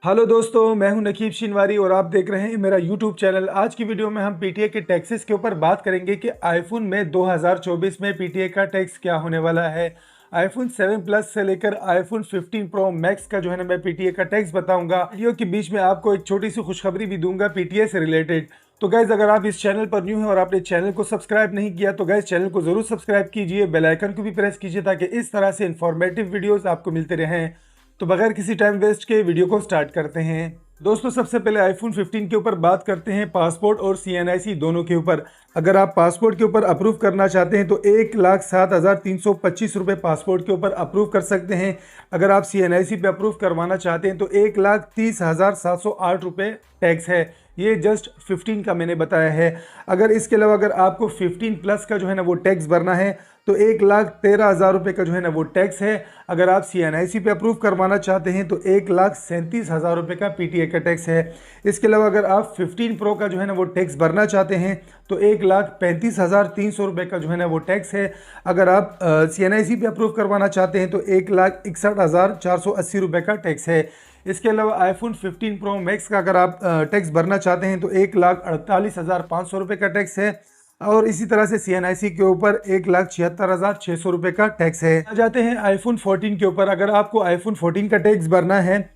Hello दोस्तों, मैं हूं नकीब शिनवारी और आप देख रहे हैं मेरा यूट्यूब चैनल। आज की वीडियो में हम पीटीए के टैक्सेस के ऊपर बात करेंगे कि आईफोन में 2024 में पीटीए का टैक्स क्या होने वाला है। आईफोन 7 प्लस से लेकर आईफोन 15 प्रो मैक्स का जो है ना मैं पीटीए का टैक्स बताऊंगा। वीडियो के बीच में आपको एक छोटी सी खुशखबरी भी दूंगा पीटीए से रिलेटेड। तो गाइज, अगर आप इस चैनल पर न्यू हैं और आपने चैनल को सब्सक्राइब नहीं किया तो गाइज चैनल को जरूर सब्सक्राइब कीजिए, बेल आइकन को भी प्रेस कीजिए ताकि इस तरह से इंफॉर्मेटिव वीडियोस आपको मिलते रहें। तो बगैर किसी टाइम वेस्ट के वीडियो को स्टार्ट करते हैं। दोस्तों, सबसे पहले आईफोन 15 के ऊपर बात करते हैं, पासपोर्ट और सीएनआईसी दोनों के ऊपर। अगर आप पासपोर्ट के ऊपर अप्रूव करना चाहते हैं तो 1,07,325 रुपये पासपोर्ट के ऊपर अप्रूव कर सकते हैं। अगर आप सीएनआईसी पे अप्रूव करवाना चाहते हैं तो 1,30,708 रुपये टैक्स है। ये जस्ट 15 का मैंने बताया है। अगर इसके अलावा अगर आपको 15 प्लस का जो है ना वो टैक्स भरना है तो 1,13,000 रुपये का जो है ना वो टैक्स है। अगर आप सीएनआईसी पे अप्रूव करवाना चाहते हैं तो 1,37,000 रुपये का पीटीए का टैक्स है। इसके अलावा अगर आप 15 प्रो का जो है ना वो टैक्स भरना चाहते हैं तो 1,35,300 रुपये का जो है ना वो टैक्स है। अगर आप सीएनआईसी पे अप्रूव करवाना चाहते हैं तो 1,61,480 रुपये का टैक्स है। इसके अलावा आईफोन 15 प्रो मैक्स का अगर आप टैक्स भरना चाहते हैं तो 1,48,500 रुपये का टैक्स है। और इसी तरह से सीएनआईसी के ऊपर 1,76,600 रुपये का टैक्स है। आ जाते हैं आईफोन 14 के ऊपर। अगर आपको आईफोन 14 का टैक्स भरना है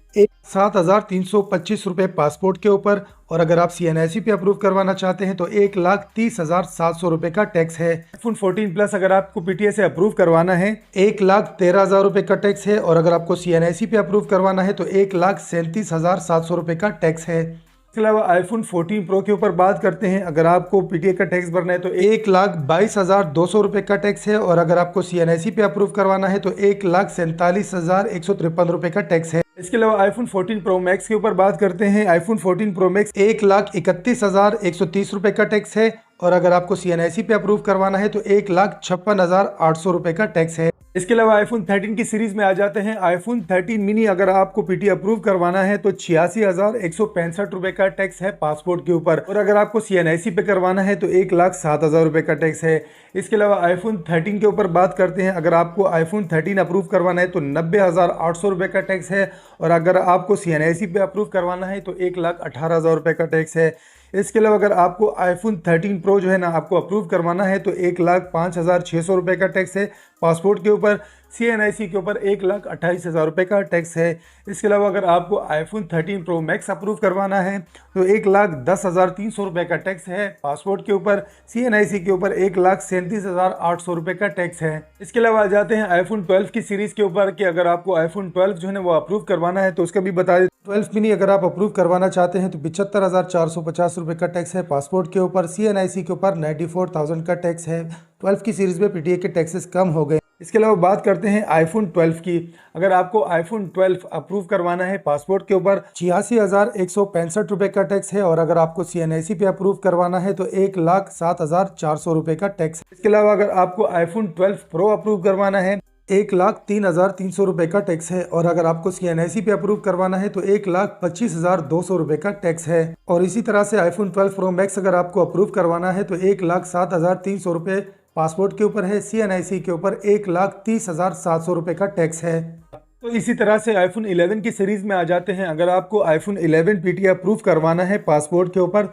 7,325 रुपये पासपोर्ट के ऊपर, और अगर आप सीएनआईसी पे अप्रूव करवाना चाहते हैं तो 1,30,700 रुपये का टैक्स है। आईफोन 14 प्लस अगर आपको पीटीए से अप्रूव करवाना है 1,13,000 रुपये का टैक्स है, और अगर आपको सीएनआईसी पे अप्रूव करवाना है तो 1,37,700 रुपये का टैक्स है। इसके अलावा आईफोन 14 प्रो के ऊपर बात करते हैं। अगर आपको पीटीए का टैक्स भरना है तो 1,22,200 रुपये का टैक्स है, और अगर आपको सीएनआईसी पे अप्रूव करवाना है तो 1,47,153 रुपये का टैक्स है। इसके अलावा आईफोन 14 प्रो मैक्स के ऊपर बात करते हैं। आईफोन 14 प्रो मैक्स 1,31,130 रुपये का टैक्स है, और अगर आपको सीएनआईसी पे अप्रूव करवाना है तो 1,56,800 रुपये का टैक्स है। इसके अलावा आईफोन 13 की सीरीज में आ जाते हैं। आईफोन 13 मिनी अगर आपको पीटी अप्रूव करवाना है तो 86,165 रुपये का टैक्स है पासपोर्ट के ऊपर, और अगर आपको सीएनआईसी पे करवाना है तो 1,07,000 रुपये का टैक्स है। इसके अलावा आईफोन 13 के ऊपर बात करते हैं। अगर आपको आईफोन 13 अप्रूव करवाना है तो 90,800 रुपये का टैक्स है, और अगर आपको सीएनआईसी पे अप्रूव करवाना है तो 1,18,000 रुपये का टैक्स है। इसके अलावा अगर आपको आईफोन 13 प्रो जो है ना आपको अप्रूव करवाना है तो 1,05,600 रुपये का टैक्स है पासपोर्ट के ऊपर। सीएनआईसी के ऊपर 1,28,000 रुपये का टैक्स है। इसके अलावा अगर आपको आईफोन 13 प्रो मैक्स अप्रूव करवाना है तो 1,10,300 रुपये का टैक्स है पासपोर्ट के ऊपर। सीएनआईसी के ऊपर 1,37,800 रुपये का टैक्स है। इसके अलावा आ जाते हैं आईफोन 12 की सीरीज के ऊपर कि अगर आपको आईफोन 12 जो है ना वो अप्रूव करवाना है तो उसका भी बता दें। 12 मिनी अगर आप अप्रूव करवाना चाहते हैं तो 75,450 रुपये का टैक्स है पासपोर्ट के ऊपर। सीएनआईसी के ऊपर 94,000 का टैक्स है। 12 की सीरीज में पीटीए के टैक्सेस कम हो गए। इसके अलावा बात करते हैं आईफोन 12 की। अगर आपको आईफोन 12 अप्रूव करवाना है पासपोर्ट के ऊपर 86,165 रुपये का टैक्स है, और अगर आपको सीएनआईसी पे अप्रूव करवाना है तो 1,07,400 रुपये का टैक्स है। इसके अलावा अगर आपको आईफोन 12 प्रो अप्रूव करवाना है 1,03,300 रुपये का टैक्स है, और अगर आपको सीएनआईसी पे अप्रूव करवाना है तो 1,25,200 रुपये का टैक्स है। और इसी तरह से आईफोन 12 प्रो मैक्स अगर आपको अप्रूव करवाना है तो 1,07,300 रुपये पासपोर्ट के ऊपर है। सीएनआईसी के ऊपर 1,30,700 रुपये का टैक्स है। तो इसी तरह से आईफोन 11 की सीरीज में आ जाते हैं। अगर आपको आईफोन 11 पीटीए अप्रूव करवाना है पासपोर्ट के ऊपर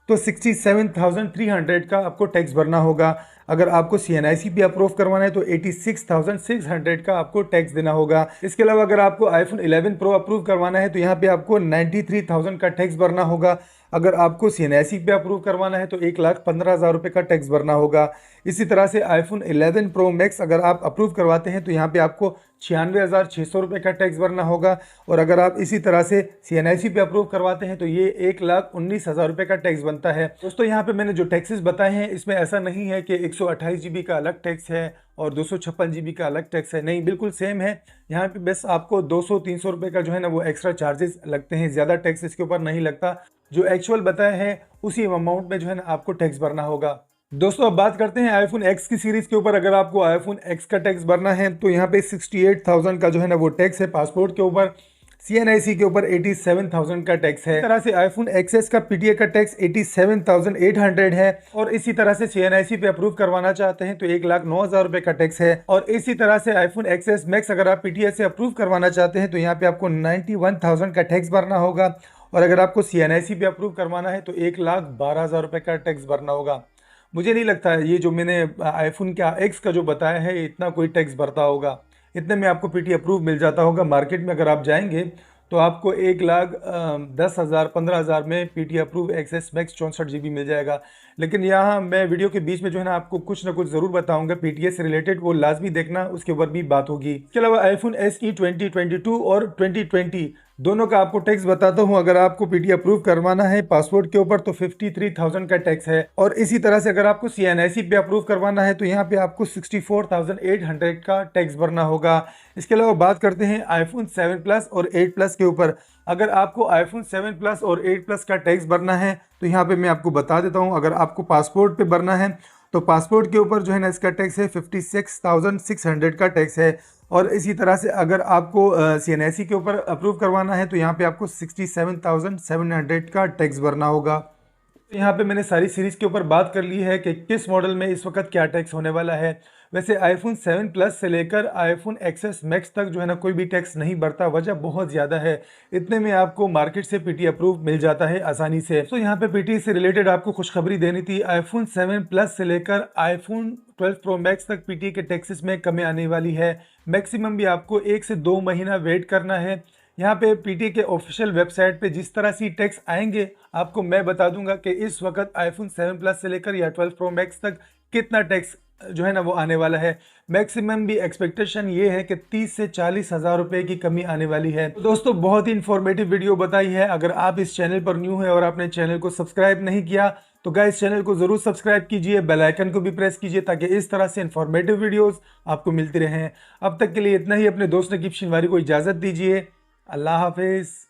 तो 67,300 का आपको टैक्स भरना होगा। अगर आपको सीएनआईसी पे अप्रूव करवाना है तो 86,600 का आपको टैक्स देना होगा। इसके अलावा अगर आपको आईफोन 11 प्रो अप्रूव करवाना है तो यहाँ पे आपको 93,000 का टैक्स भरना होगा। अगर आपको सीएनआईसी पे अप्रूव करवाना है तो 1,15,000 रुपये का टैक्स भरना होगा। इसी तरह से आईफोन 11 प्रो मैक्स अगर आप अप्रूव करवाते हैं तो यहाँ पे आपको 96,600 रुपये का टैक्स भरना होगा, और अगर आप इसी तरह से सीएनआईसी पे अप्रूव करवाते हैं तो ये 1,19,000 रुपये का टैक्स बनता है। दोस्तों, यहाँ पे मैंने जो टैक्सेस बताए हैं इसमें ऐसा नहीं है कि 128 GB का अलग टैक्स है और 256 GB का अलग टैक्स है। नहीं, बिल्कुल सेम है। यहाँ पे बस आपको 200-300 रुपये का जो है ना वो एक्स्ट्रा चार्जेस लगते हैं, ज़्यादा टैक्स इसके ऊपर नहीं लगता। जो एक्चुअल बताया है उसी अमाउंट में जो है ना आपको टैक्स भरना होगा। दोस्तों, अब बात करते हैं आईफोन एक्स की सीरीज के ऊपर। अगर आपको आईफोन एक्स का टैक्स भरना है तो यहाँ पे 68,000 का जो है ना वो टैक्स है पासपोर्ट के ऊपर। CNIC के ऊपर 87,000 का टैक्स है। इस तरह से iPhone XS का PTA का टैक्स 87,800 है। और इसी तरह से CNIC पे अप्रूव करवाना चाहते हैं तो 1,09,000 रुपए का टैक्स है। और इसी तरह से iPhone XS Max अगर आप PTA से अप्रूव करवाना चाहते हैं तो यहाँ पे आपको 91,000 का टैक्स भरना होगा। और अगर आपको CNIC पे अप्रूव करवाना है तो 1,12,000 रुपए का टैक्स भरना होगा। मुझे नहीं लगता है ये जो मैंने आईफोन का X का जो बताया है इतना कोई टैक्स भरता होगा। इतने में आपको PTA अप्रूव मिल जाता होगा। मार्केट में अगर आप जाएंगे तो आपको 1,10,000 15,000 में PTA approve XS Max 64 GB मिल जाएगा। लेकिन यहाँ मैं वीडियो के बीच में जो है ना आपको कुछ ना कुछ ज़रूर बताऊंगा PTA से रिलेटेड, वो लाजमी देखना, उसके ऊपर भी बात होगी। इसके अलावा iPhone SE 2022 और 2020 दोनों का आपको टैक्स बताता हूँ। अगर आपको PTA अप्रूव करवाना है पासपोर्ट के ऊपर तो 53,000 का टैक्स है। और इसी तरह से अगर आपको CNIC पे अप्रूव करवाना है तो यहाँ पे आपको 64,800 का टैक्स भरना होगा। इसके अलावा बात करते हैं iPhone 7 Plus और 8 Plus के ऊपर। अगर आपको iPhone 7 Plus और 8 Plus का टैक्स भरना है तो यहाँ पे मैं आपको बता देता हूँ। अगर आपको पासपोर्ट पे भरना है तो पासपोर्ट के ऊपर जो है ना इसका टैक्स है 56,600 का टैक्स है। और इसी तरह से अगर आपको CNIC के ऊपर अप्रूव करवाना है तो यहाँ पे आपको 67,700 का टैक्स भरना होगा। तो यहाँ पे मैंने सारी सीरीज़ के ऊपर बात कर ली है कि किस मॉडल में इस वक्त क्या टैक्स होने वाला है। वैसे iPhone 7 Plus से लेकर iPhone XS Max तक जो है ना कोई भी टैक्स नहीं बढ़ता। वजह बहुत ज़्यादा है, इतने में आपको मार्केट से PTA अप्रूव मिल जाता है आसानी से। तो यहाँ पे PTA से रिलेटेड आपको खुशखबरी देनी थी। iPhone 7 Plus से लेकर iPhone 12 Pro Max तक PTA के टैक्सेस में कमी आने वाली है। मैक्सिमम भी आपको 1 से 2 महीना वेट करना है। यहाँ पे PTA के ऑफिशियल वेबसाइट पे जिस तरह से टैक्स आएंगे आपको मैं बता दूंगा कि इस वक्त iPhone 7 Plus से लेकर या 12 Pro Max तक कितना टैक्स जो है ना वो आने वाला है। मैक्सिमम भी एक्सपेक्टेशन ये है कि 30 से 40 हज़ार रुपए की कमी आने वाली है। तो दोस्तों बहुत ही इन्फॉर्मेटिव वीडियो बताई है। अगर आप इस चैनल पर न्यू है और आपने चैनल को सब्सक्राइब नहीं किया तो गाइस चैनल को जरूर सब्सक्राइब कीजिए, बेल आइकन को भी प्रेस कीजिए ताकि इस तरह से इन्फॉर्मेटिव वीडियोस आपको मिलती रहें। अब तक के लिए इतना ही। अपने दोस्त नकीब शिनवारी को इजाज़त दीजिए। अल्लाह हाफिज़।